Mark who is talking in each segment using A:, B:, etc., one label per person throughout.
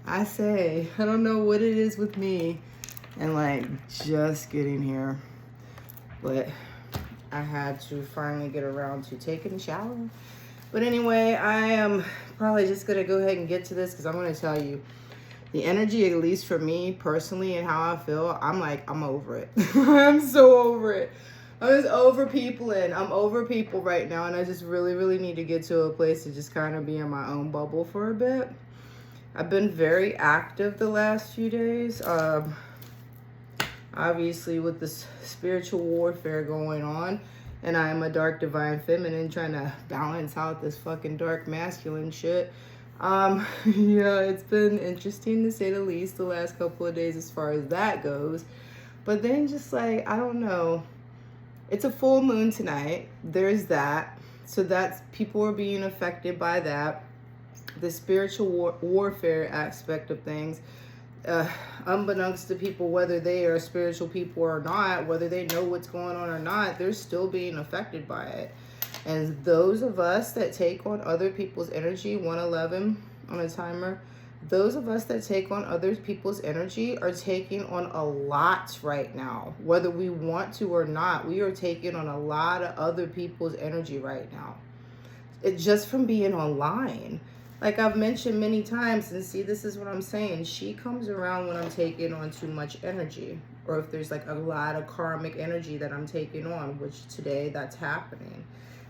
A: I say, I don't know what it is with me and like just getting here, but I had to finally get around to taking a shower. But anyway, I am probably just gonna go ahead and get to this because I'm gonna tell you the energy, at least for me personally and how I feel, I'm over it. I'm so over it. I'm just over people and I'm over people right now, and I just really, really need to get to a place to just kind of be in my own bubble for a bit. I've been very active the last few days. Obviously with this spiritual warfare going on, and I am a dark divine feminine trying to balance out this fucking dark masculine shit. Yeah, it's been interesting to say the least the last couple of days as far as that goes. But then just like, I don't know, it's a full moon tonight. There's that. So that's, people are being affected by that. The spiritual warfare aspect of things. Unbeknownst to people, whether they are spiritual people or not, whether they know what's going on or not, they're still being affected by it. And those of us that take on other people's energy, 111 on a timer, those of us that take on other people's energy are taking on a lot right now. Whether we want to or not, we are taking on a lot of other people's energy right now. It just from being online. Like I've mentioned many times, and see, this is what I'm saying. She comes around when I'm taking on too much energy, or if there's like a lot of karmic energy that I'm taking on, which today that's happening.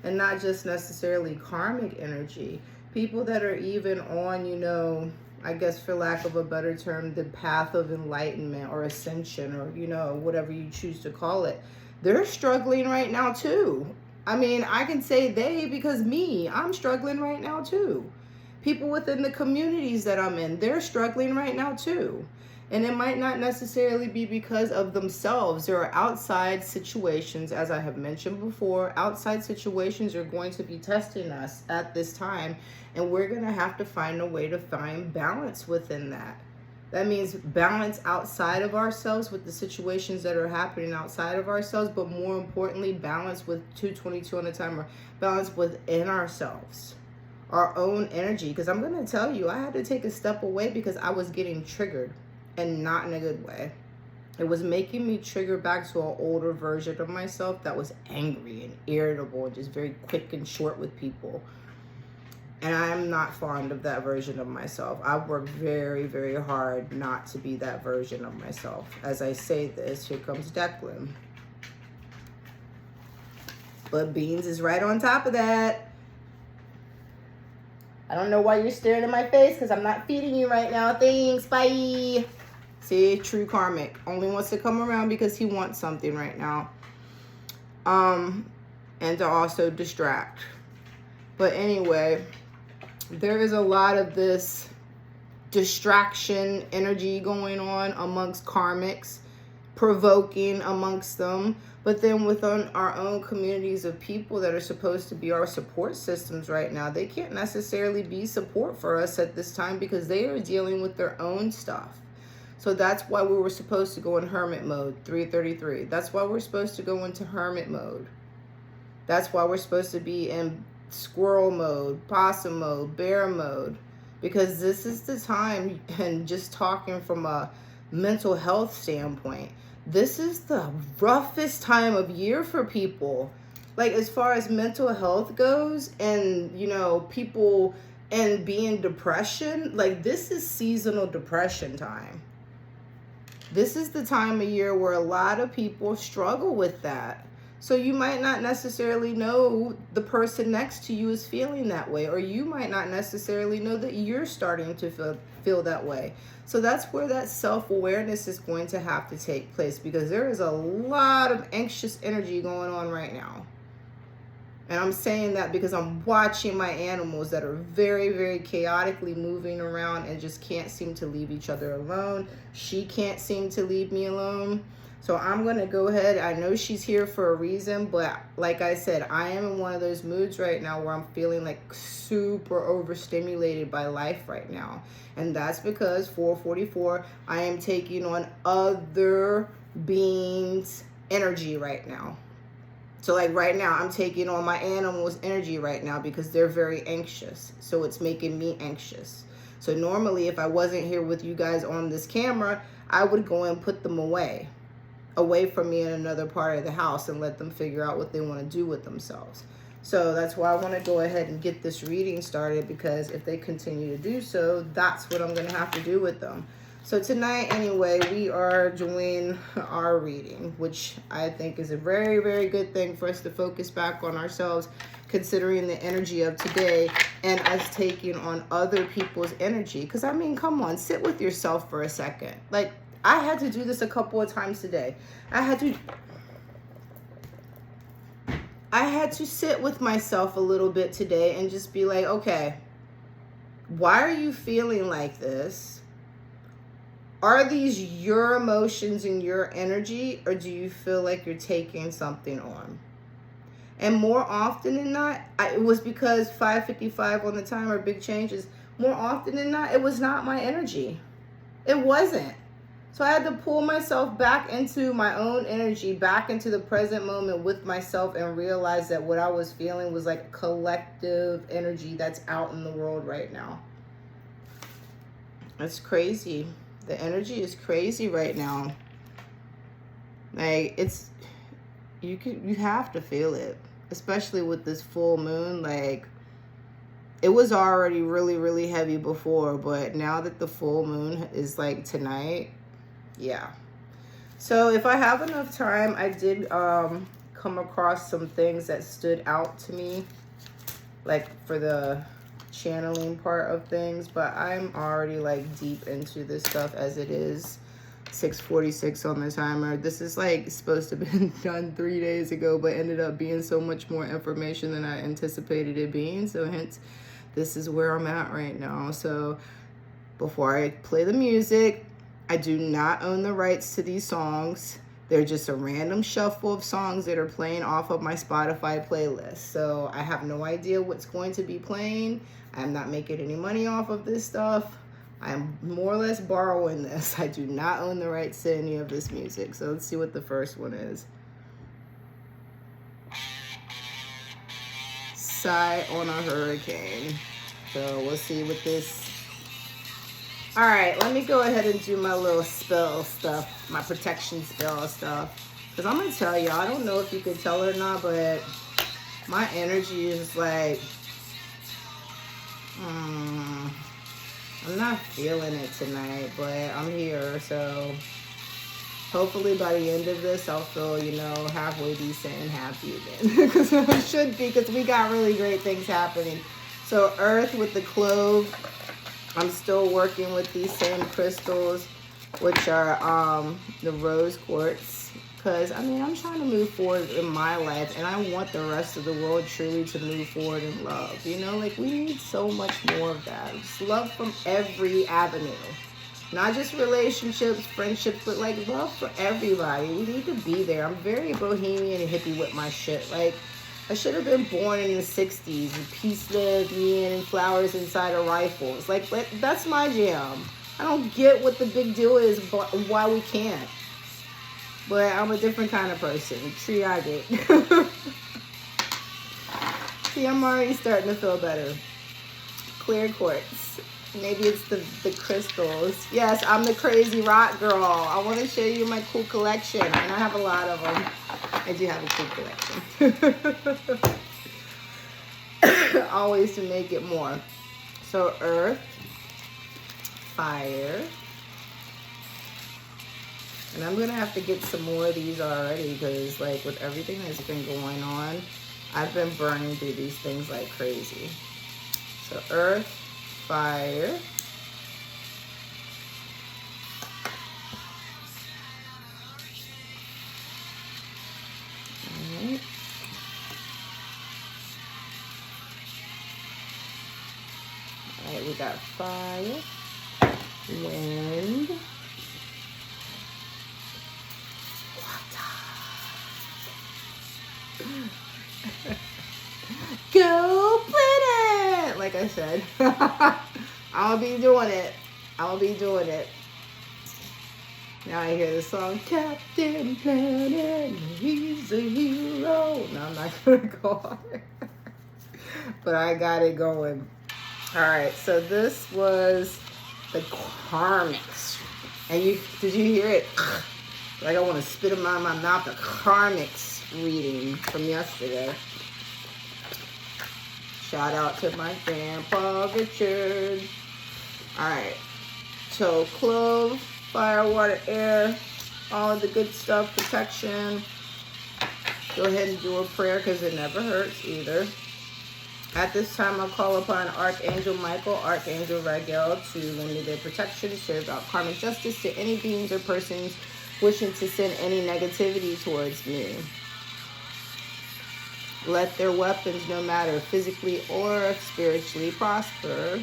A: And not just necessarily karmic energy. People that are even on, you know, I guess for lack of a better term, the path of enlightenment or ascension, or, you know, whatever you choose to call it. They're struggling right now too. I mean, I can say they because I'm struggling right now too. People within the communities that I'm in, they're struggling right now too. And it might not necessarily be because of themselves. There are outside situations, as I have mentioned before. Outside situations are going to be testing us at this time. And we're going to have to find a way to find balance within that. That means balance outside of ourselves with the situations that are happening outside of ourselves. But more importantly, balance with 222 on the timer. Balance within ourselves. Our own energy. Because I'm going to tell you, I had to take a step away because I was getting triggered. And not in a good way. It was making me trigger back to an older version of myself that was angry and irritable and just very quick and short with people. And I'm not fond of that version of myself. I work very, very hard not to be that version of myself. As I say this, here comes Declan. But Beans is right on top of that. I don't know why you're staring in my face because I'm not feeding you right now. Thanks. Bye. See, true karmic. Only wants to come around because he wants something right now. And to also distract. But anyway, there is a lot of this distraction energy going on amongst karmics, provoking amongst them. But then within our own communities of people that are supposed to be our support systems right now, they can't necessarily be support for us at this time because they are dealing with their own stuff. So that's why we were supposed to go in hermit mode, 333. That's why we're supposed to go into hermit mode. That's why we're supposed to be in squirrel mode, possum mode, bear mode. Because this is the time, and just talking from a mental health standpoint, this is the roughest time of year for people. Like as far as mental health goes and, you know, people and being depression, like this is seasonal depression time. This is the time of year where a lot of people struggle with that. So you might not necessarily know the person next to you is feeling that way, or you might not necessarily know that you're starting to feel that way. So that's where that self-awareness is going to have to take place, because there is a lot of anxious energy going on right now. And I'm saying that because I'm watching my animals that are very, very chaotically moving around and just can't seem to leave each other alone. She can't seem to leave me alone. So I'm going to go ahead. I know she's here for a reason, but like I said, I am in one of those moods right now where I'm feeling like super overstimulated by life right now. And that's because 444, I am taking on other beings' energy right now. So like right now, I'm taking on my animals' energy right now because they're very anxious. So it's making me anxious. So normally if I wasn't here with you guys on this camera, I would go and put them away from me in another part of the house and let them figure out what they want to do with themselves. So that's why I want to go ahead and get this reading started, because if they continue to do so, that's what I'm going to have to do with them. So tonight, anyway, we are doing our reading, which I think is a very, very good thing for us to focus back on ourselves, considering the energy of today and us taking on other people's energy. Because, I mean, come on, sit with yourself for a second. Like, I had to do this a couple of times today. I had to sit with myself a little bit today and just be like, okay, why are you feeling like this? Are these your emotions and your energy, or do you feel like you're taking something on? And more often than not, it was because 5:55 on the timer, big changes. More often than not, it was not my energy. It wasn't. So I had to pull myself back into my own energy, back into the present moment with myself, and realize that what I was feeling was like collective energy that's out in the world right now. It's crazy. The energy is crazy right now. Like, you have to feel it, especially with this full moon. Like, it was already really, really heavy before, but now that the full moon is like tonight, yeah. So if I have enough time, I did come across some things that stood out to me, like for the channeling part of things, but I'm already like deep into this stuff as it is. 6:46 on the timer. This is like supposed to have been done 3 days ago, but ended up being so much more information than I anticipated it being. So hence, this is where I'm at right now. So before I play the music, I do not own the rights to these songs. They're just a random shuffle of songs that are playing off of my Spotify playlist. So I have no idea what's going to be playing. I'm not making any money off of this stuff. I'm more or less borrowing this. I do not own the rights to any of this music. So let's see what the first one is. Sigh on a Hurricane. So we'll see what this... All right, let me go ahead and do my little spell stuff, my protection spell stuff. Because I'm going to tell you, I don't know if you can tell or not, but my energy is like, I'm not feeling it tonight, but I'm here. So hopefully by the end of this, I'll feel, you know, halfway decent and happy again. Because I should be, because we got really great things happening. So Earth with the Clove. I'm still working with these same crystals, which are the rose quartz, because I mean, I'm trying to move forward in my life, and I want the rest of the world truly to move forward in love. You know, like, we need so much more of that. Just love from every avenue, not just relationships, friendships, but like love for everybody. We need to be there. I'm very bohemian and hippie with my shit. Like, I should have been born in the 60s and peace lived me in and flowers inside of rifles. Like, that's my jam. I don't get what the big deal is, but why we can't. But I'm a different kind of person. Tree I get. See, I'm already starting to feel better. Clear quartz. Maybe it's the crystals. Yes, I'm the crazy rock girl. I want to show you my cool collection. And I have a lot of them. I do have a cool collection. Always to make it more. So Earth, Fire. And I'm going to have to get some more of these already, because like with everything that's been going on, I've been burning through these things like crazy. So Earth, Fire. Alright. Alright, we got fire, wind, go planet! Like I said, I'll be doing it. I'll be doing it. Now I hear the song, Captain Planet, he's a hero. No, I'm not gonna go on it. But I got it going. All right, so this was the karmics. And did you hear it? Like I want to spit them out of my mouth. The karmics reading from yesterday. Shout out to my grandpa Richard. All right, so clove, fire, water, air, all of the good stuff, protection. Go ahead and do a prayer because it never hurts either. At this time, I'll call upon Archangel Michael, Archangel Raguel to lend me their protection, serve out karmic justice to any beings or persons wishing to send any negativity towards me. Let their weapons, no matter physically or spiritually, prosper.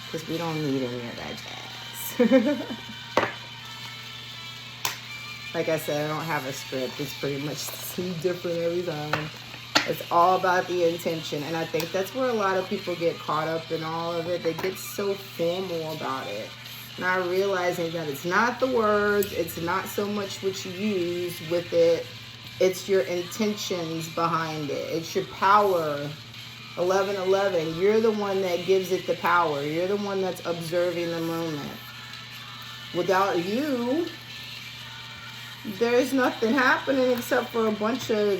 A: Because we don't need any of that jazz. Like I said, I don't have a script. It's pretty much different every time. It's all about the intention. And I think that's where a lot of people get caught up in all of it. They get so formal about it. Not realizing that it's not the words. It's not so much what you use with it. It's your intentions behind it. It's your power. 1111. You're the one that gives it the power. You're the one that's observing the moment. Without you, there's nothing happening except for a bunch of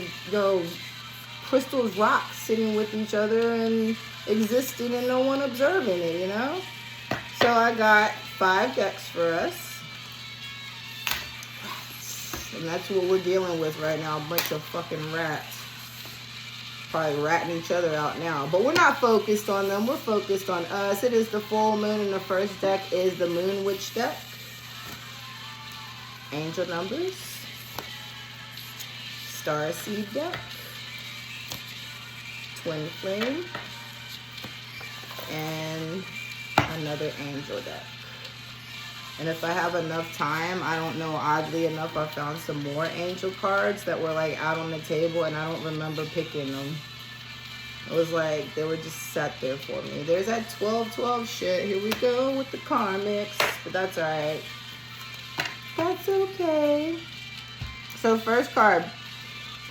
A: crystals, rocks sitting with each other and existing and no one observing it, you know? So I got 5 decks for us. Rats. And that's what we're dealing with right now. A bunch of fucking rats. Probably ratting each other out now. But we're not focused on them. We're focused on us. It is the full moon and the first deck is the Moon Witch deck. Angel numbers. Starseed deck. Twin Flame, and another angel deck. And if I have enough time, I don't know, oddly enough, I found some more angel cards that were like out on the table and I don't remember picking them. It was like they were just sat there for me. There's that 12-12 shit. Here we go with the karmics, but that's all right. That's okay. So first card.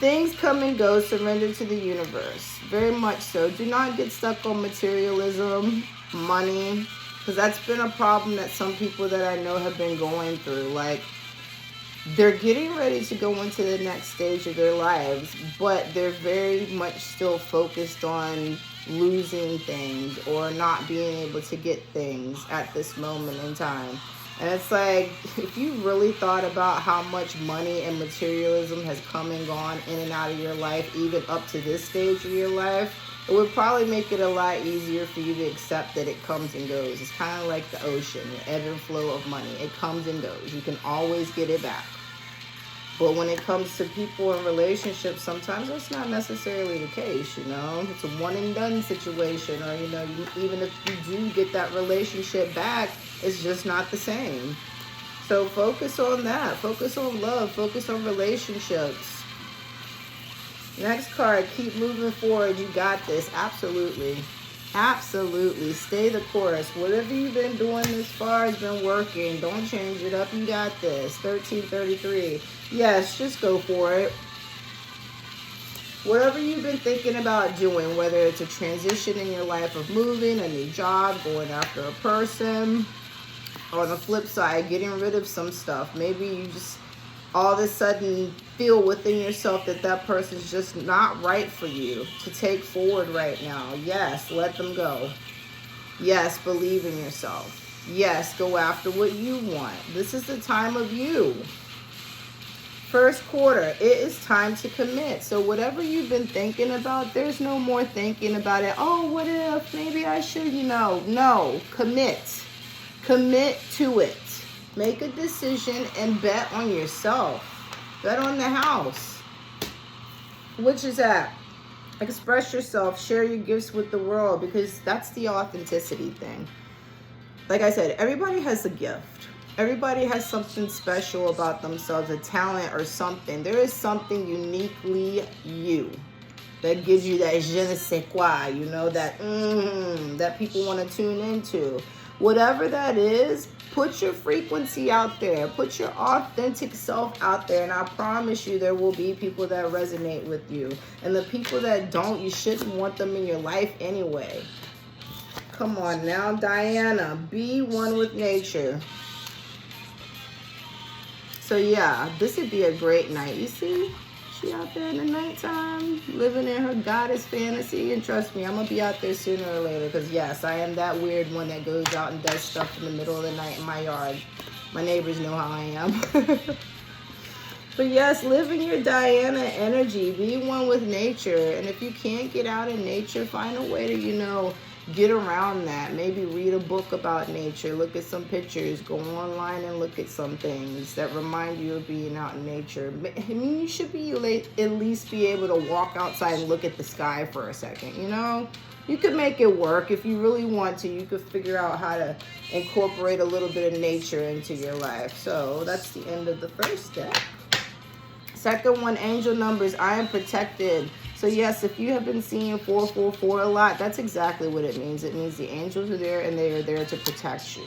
A: Things come and go, surrender to the universe. Very much so. Do not get stuck on materialism, money, because that's been a problem that some people that I know have been going through. Like, they're getting ready to go into the next stage of their lives, but they're very much still focused on losing things or not being able to get things at this moment in time. And it's like, if you really thought about how much money and materialism has come and gone in and out of your life, even up to this stage of your life, it would probably make it a lot easier for you to accept that it comes and goes. It's kind of like the ocean, the ebb and flow of money. It comes and goes. You can always get it back. But when it comes to people and relationships, sometimes that's not necessarily the case, you know. It's a one and done situation, or, you know, even if you do get that relationship back, it's just not the same. So focus on that. Focus on love. Focus on relationships. Next card, keep moving forward. You got this. Absolutely. Absolutely. Stay the course. Whatever you've been doing this far has been working. Don't change it up. You got this. 1333. Yes, just go for it. Whatever you've been thinking about doing, whether it's a transition in your life of moving, a new job, going after a person, or on the flip side, getting rid of some stuff. Maybe you just all of a sudden feel within yourself that that person's just not right for you to take forward right now. Yes, let them go. Yes, believe in yourself. Yes, go after what you want. This is the time of you. First quarter, it is time to commit. So whatever you've been thinking about, there's no more thinking about it. Oh, what if? Maybe I should, you know. No, commit. Commit to it. Make a decision and bet on yourself. Bet on the house. Which is that? Express yourself. Share your gifts with the world, because that's the authenticity thing. Like I said, everybody has a gift. Everybody has something special about themselves, a talent or something. There is something uniquely you. that gives you that je ne sais quoi, you know, that that people want to tune into. Whatever that is, put your frequency out there. Put your authentic self out there. And I promise you there will be people that resonate with you. And the people that don't, you shouldn't want them in your life anyway. Come on now, Diana. Be one with nature. So yeah, this would be a great night. You see? She out there in the nighttime, living in her goddess fantasy. And trust me, I'm going to be out there sooner or later. Because yes, I am that weird one that goes out and does stuff in the middle of the night in my yard. My neighbors know how I am. But yes, live in your Diana energy. Be one with nature. And if you can't get out in nature, find a way to, you know, get around that. Maybe read a book about nature. Look at some pictures. Go online and look at some things that remind you of being out in nature. I mean, you should be at least be able to walk outside and look at the sky for a second, you know? You could make it work. If you really want to, you could figure out how to incorporate a little bit of nature into your life. So that's the end of the first step. Second one, angel numbers. I am protected. So yes, if you have been seeing 444 a lot, that's exactly what it means. It means the angels are there and they are there to protect you.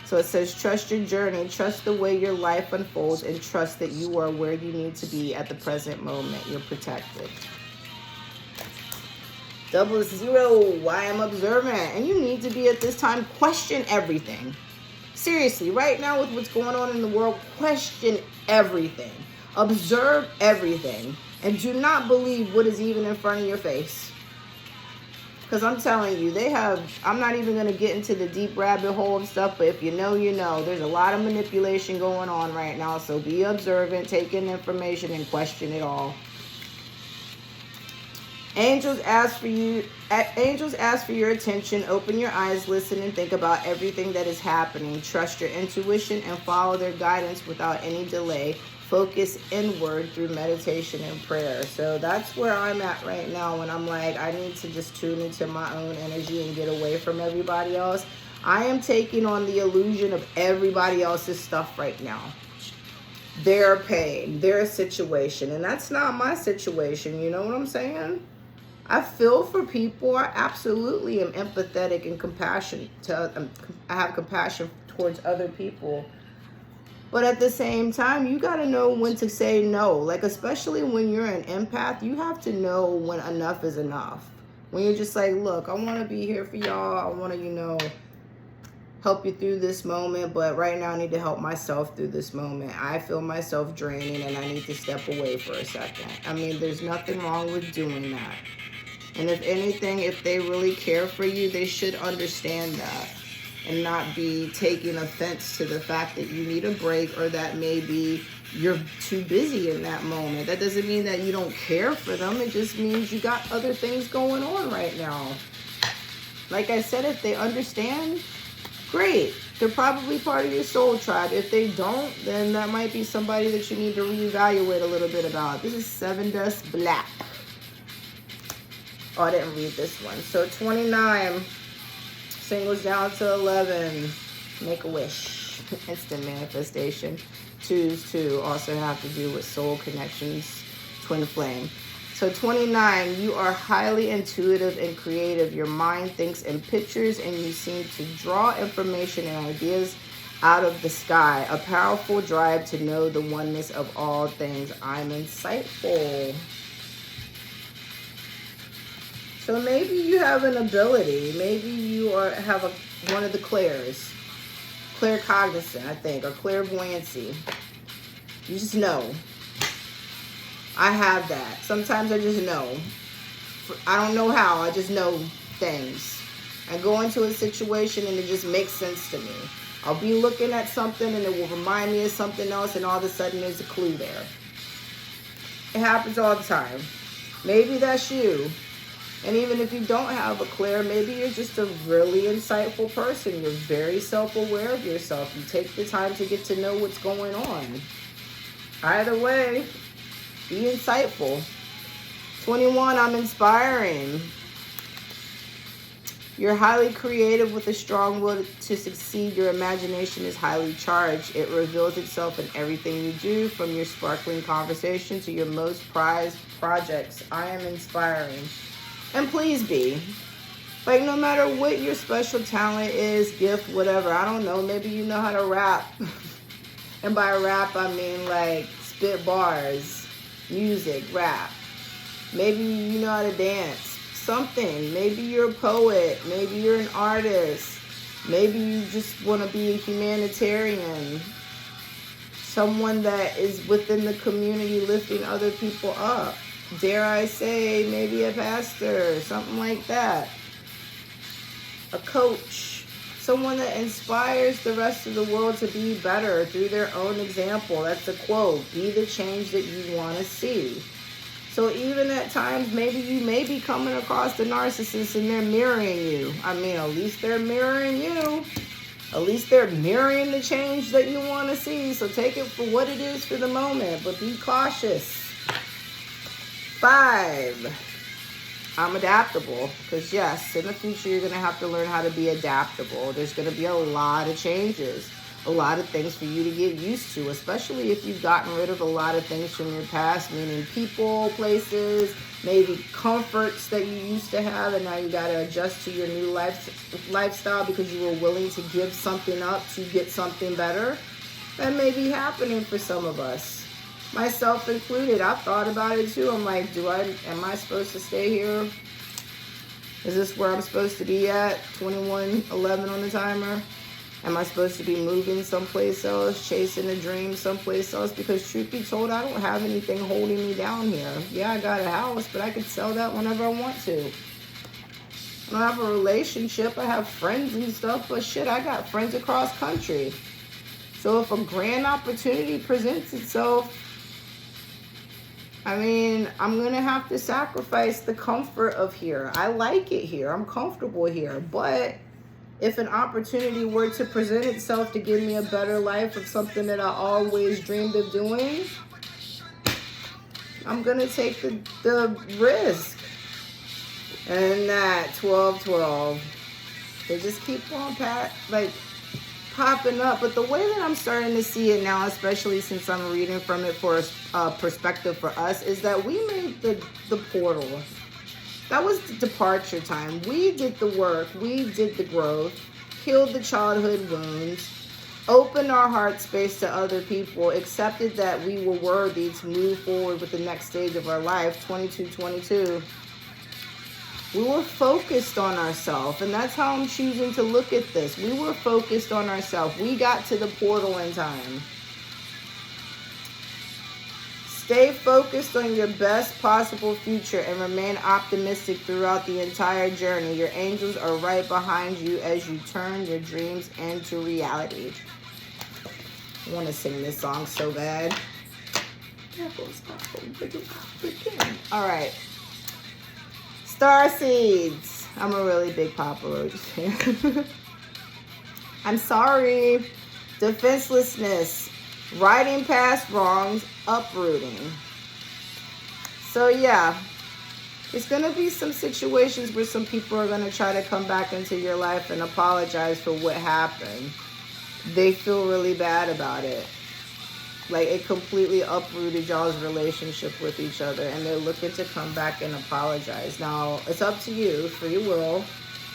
A: So it says, trust your journey, trust the way your life unfolds, and trust that you are where you need to be at the present moment. You're protected. 00, I am observant. And you need to be at this time, question everything. Seriously, right now with what's going on in the world, question everything. Observe everything. And do not believe what is even in front of your face. Because I'm telling you, I'm not even going to get into the deep rabbit hole of stuff, but if you know, you know. There's a lot of manipulation going on right now, so be observant, take in information, and question it all. Angels ask for your attention. Open your eyes, listen, and think about everything that is happening. Trust your intuition and follow their guidance without any delay. Focus inward through meditation and prayer. So that's where I'm at right now when I'm like, I need to just tune into my own energy and get away from everybody else. I am taking on the illusion of everybody else's stuff right now. Their pain, their situation. And that's not my situation. You know what I'm saying? I feel for people. I absolutely am empathetic and compassionate. I have compassion towards other people. But at the same time, you got to know when to say no. Like, especially when you're an empath, you have to know when enough is enough. When you're just like, look, I want to be here for y'all. I want to, you know, help you through this moment. But right now I need to help myself through this moment. I feel myself draining and I need to step away for a second. I mean, there's nothing wrong with doing that. And if anything, if they really care for you, they should understand that. And not be taking offense to the fact that you need a break or that maybe you're too busy in that moment. That doesn't mean that you don't care for them. It just means you got other things going on right now. Like I said, if they understand, great. They're probably part of your soul tribe. If they don't, then that might be somebody that you need to reevaluate a little bit about. This is Seven Dust Black. Oh, I didn't read this one. So 29. Singles down to 11. Make a wish. Instant manifestation. 2s too also have to do with soul connections. Twin flame. So 29. You are highly intuitive and creative. Your mind thinks in pictures and you seem to draw information and ideas out of the sky. A powerful drive to know the oneness of all things. I'm insightful. So maybe you have an ability. Maybe you have one of the clairs. Claircognizant, I think, or clairvoyancy. You just know. I have that. Sometimes I just know. I don't know how. I just know things. I go into a situation and it just makes sense to me. I'll be looking at something and it will remind me of something else and all of a sudden there's a clue there. It happens all the time. Maybe that's you. And even if you don't have a clair, maybe you're just a really insightful person. You're very self-aware of yourself. You take the time to get to know what's going on. Either way, be insightful. 21, I'm inspiring. You're highly creative with a strong will to succeed. Your imagination is highly charged. It reveals itself in everything you do, from your sparkling conversation to your most prized projects. I am inspiring. And please be. Like, no matter what your special talent is, gift, whatever, I don't know, maybe you know how to rap. And by rap, I mean like spit bars, music, rap. Maybe you know how to dance, something. Maybe you're a poet, maybe you're an artist. Maybe you just want to be a humanitarian. Someone that is within the community lifting other people up. Dare I say, maybe a pastor, something like that. A coach, someone that inspires the rest of the world to be better through their own example. That's a quote. Be the change that you want to see. So even at times, maybe you may be coming across the narcissist and they're mirroring you. I mean, at least they're mirroring you. At least they're mirroring the change that you want to see. So take it for what it is for the moment, but be cautious. 5. I'm adaptable, because yes, in the future you're going to have to learn how to be adaptable. There's going to be a lot of changes, a lot of things for you to get used to, especially if you've gotten rid of a lot of things from your past, meaning people, places, maybe comforts that you used to have, and now you got to adjust to your new lifestyle because you were willing to give something up to get something better. That may be happening for some of us. Myself included. I've thought about it too. I'm like, am I supposed to stay here? Is this where I'm supposed to be at? 21:11 on the timer? Am I supposed to be moving someplace else, chasing a dream someplace else? Because truth be told, I don't have anything holding me down here. Yeah, I got a house, but I could sell that whenever I want to. I don't have a relationship. I have friends and stuff, but shit, I got friends across country. So if a grand opportunity presents itself, I mean, I'm going to have to sacrifice the comfort of here. I like it here. I'm comfortable here. But if an opportunity were to present itself to give me a better life of something that I always dreamed of doing, I'm going to take the risk. And that 12-12, they just keep on popping up. But the way that I'm starting to see it now, especially since I'm reading from it for a perspective for us, is that we made the portal. That was the departure time. We did the work. We did the growth, healed the childhood wounds, opened our heart space to other people, accepted that we were worthy to move forward with the next stage of our life, 22. We were focused on ourselves, and that's how I'm choosing to look at this. We were focused on ourselves. We got to the portal in time. Stay focused on your best possible future and remain optimistic throughout the entire journey. Your angels are right behind you as you turn your dreams into reality. I want to sing this song so bad. All right. Starseeds. I'm a really big Papa Roach fan. I'm sorry. Defenselessness. Riding past wrongs. Uprooting. So yeah. There's going to be some situations where some people are going to try to come back into your life and apologize for what happened. They feel really bad about it. Like, it completely uprooted y'all's relationship with each other, and they're looking to come back and apologize. Now, it's up to you, free will,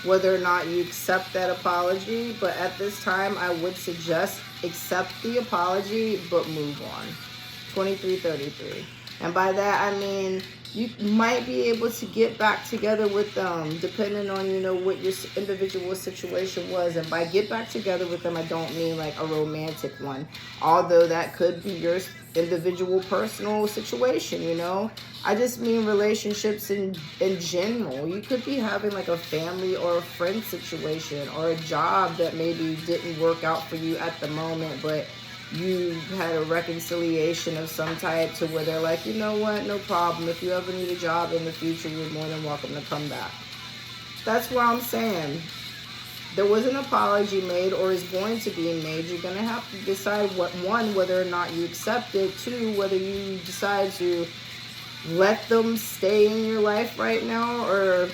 A: whether or not you accept that apology, but at this time, I would suggest accept the apology, but move on. 2333. And by that, I mean, you might be able to get back together with them, depending on, what your individual situation was. And by get back together with them, I don't mean like a romantic one, although that could be your individual personal situation, I just mean relationships in general. You could be having like a family or a friend situation, or a job that maybe didn't work out for you at the moment, but you had a reconciliation of some type to where they're like, you know what, no problem. If you ever need a job in the future, you're more than welcome to come back. That's what I'm saying. There was an apology made, or is going to be made. You're going to have to decide whether or not you accept it. 2, whether you decide to let them stay in your life right now, or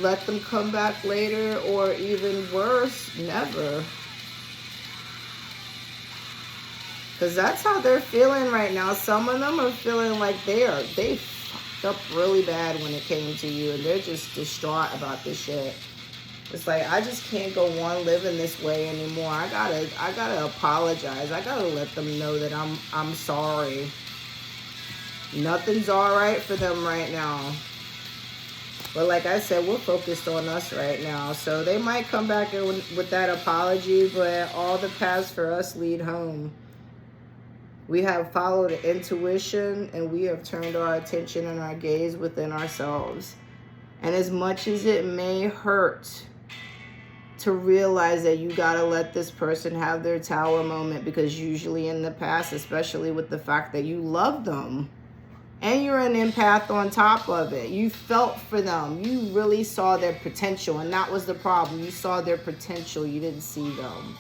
A: let them come back later, or even worse, never. Because that's how they're feeling right now. Some of them are feeling like they fucked up really bad when it came to you, and they're just distraught about this shit. It's like, I just can't go on living this way anymore. I gotta apologize. I gotta let them know that I'm sorry. Nothing's alright for them right now. But like I said, we're focused on us right now. So they might come back in with that apology, but all the paths for us lead home. We have followed intuition, and we have turned our attention and our gaze within ourselves. And as much as it may hurt to realize that you gotta let this person have their tower moment, because usually in the past, especially with the fact that you love them, and you're an empath on top of it, you felt for them. You really saw their potential, and that was the problem. You saw their potential. You didn't see them.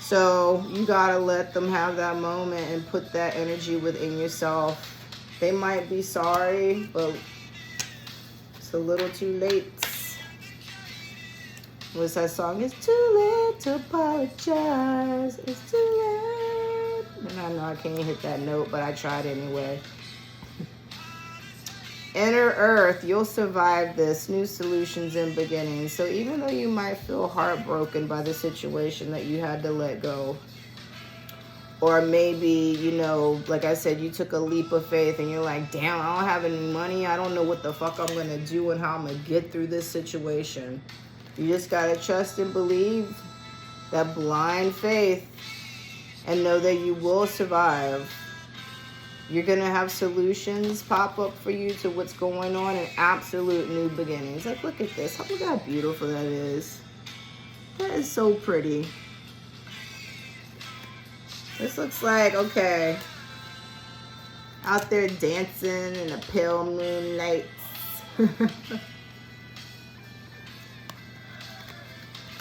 A: So you gotta let them have that moment and put that energy within yourself. They might be sorry, but it's a little too late. What's that song? It's too late to apologize. It's too late. And I know I can't hit that note, but I tried anyway. Inner Earth, you'll survive this. New solutions and beginnings. So even though you might feel heartbroken by the situation that you had to let go, or maybe, you know, like I said, you took a leap of faith and you're like, damn, I don't have any money. I don't know what the fuck I'm going to do and how I'm going to get through this situation. You just got to trust and believe, that blind faith, and know that you will survive. You're going to have solutions pop up for you to what's going on, and absolute new beginnings. Like, look at this. Look how beautiful that is. That is so pretty. This looks like, okay, out there dancing in the pale moonlight.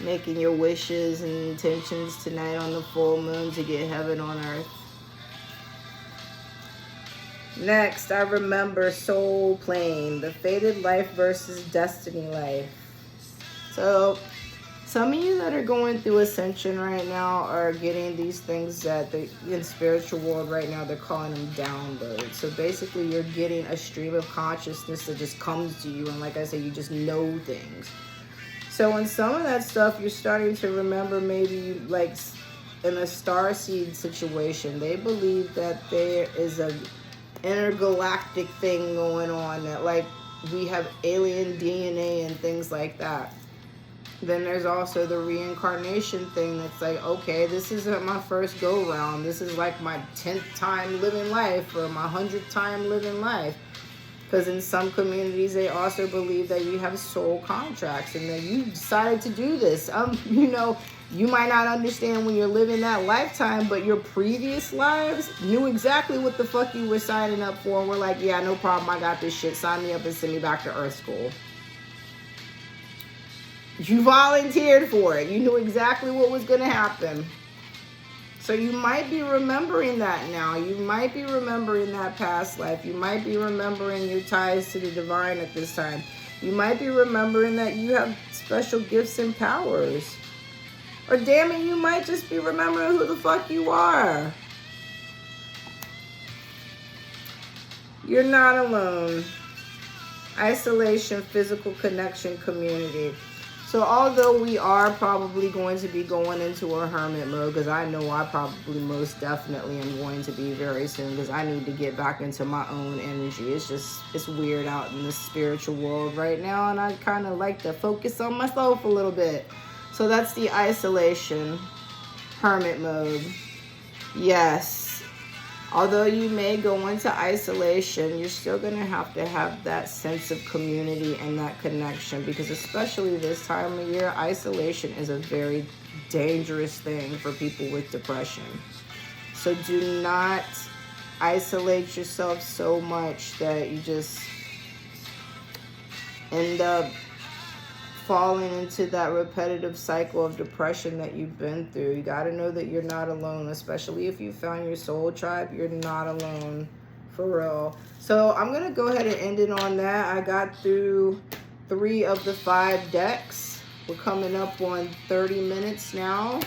A: Making your wishes and intentions tonight on the full moon to get heaven on earth. Next, I remember Soul Plane, the fated life versus destiny life. So, some of you that are going through ascension right now are getting these things that in spiritual world right now, they're calling them downloads. So basically, you're getting a stream of consciousness that just comes to you. And like I said, you just know things. So in some of that stuff, you're starting to remember, maybe you, like in a starseed situation, they believe that there is a intergalactic thing going on, that like we have alien DNA and things like that. Then there's also the reincarnation thing that's like, okay, this isn't my first go round. This is like my 10th time living life, or my 100th time living life. Because in some communities, they also believe that you have soul contracts and that you decided to do this. You know, you might not understand when you're living that lifetime, but your previous lives knew exactly what the fuck you were signing up for. And we're like, yeah, no problem. I got this shit. Sign me up and send me back to Earth School. You volunteered for it. You knew exactly what was going to happen. So you might be remembering that now. You might be remembering that past life. You might be remembering your ties to the divine at this time. You might be remembering that you have special gifts and powers. Or damn it, you might just be remembering who the fuck you are. You're not alone. Isolation, physical connection, community. So although we are probably going to be going into a hermit mode, because I know I probably most definitely am going to be very soon, because I need to get back into my own energy. It's weird out in the spiritual world right now, and I kind of like to focus on myself a little bit. So that's the isolation, hermit mode. Yes. Although you may go into isolation, you're still going to have that sense of community and that connection, because especially this time of year, isolation is a very dangerous thing for people with depression. So do not isolate yourself so much that you just end up falling into that repetitive cycle of depression that you've been through. You got to know that you're not alone, especially if you found your soul tribe. You're not alone, for real. So I'm going to go ahead and end it on that. I got through 3 of the 5 decks. We're coming up on 30 minutes now.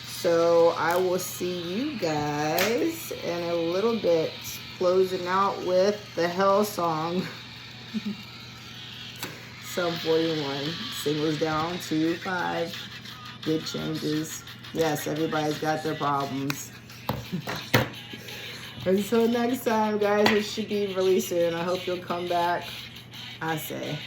A: So I will see you guys in a little bit. Closing out with the Hell Song. Sum 41. Singles down 2-5. Good changes. Yes, everybody's got their problems. Until next time, guys, it should be really soon. I hope you'll come back. I say.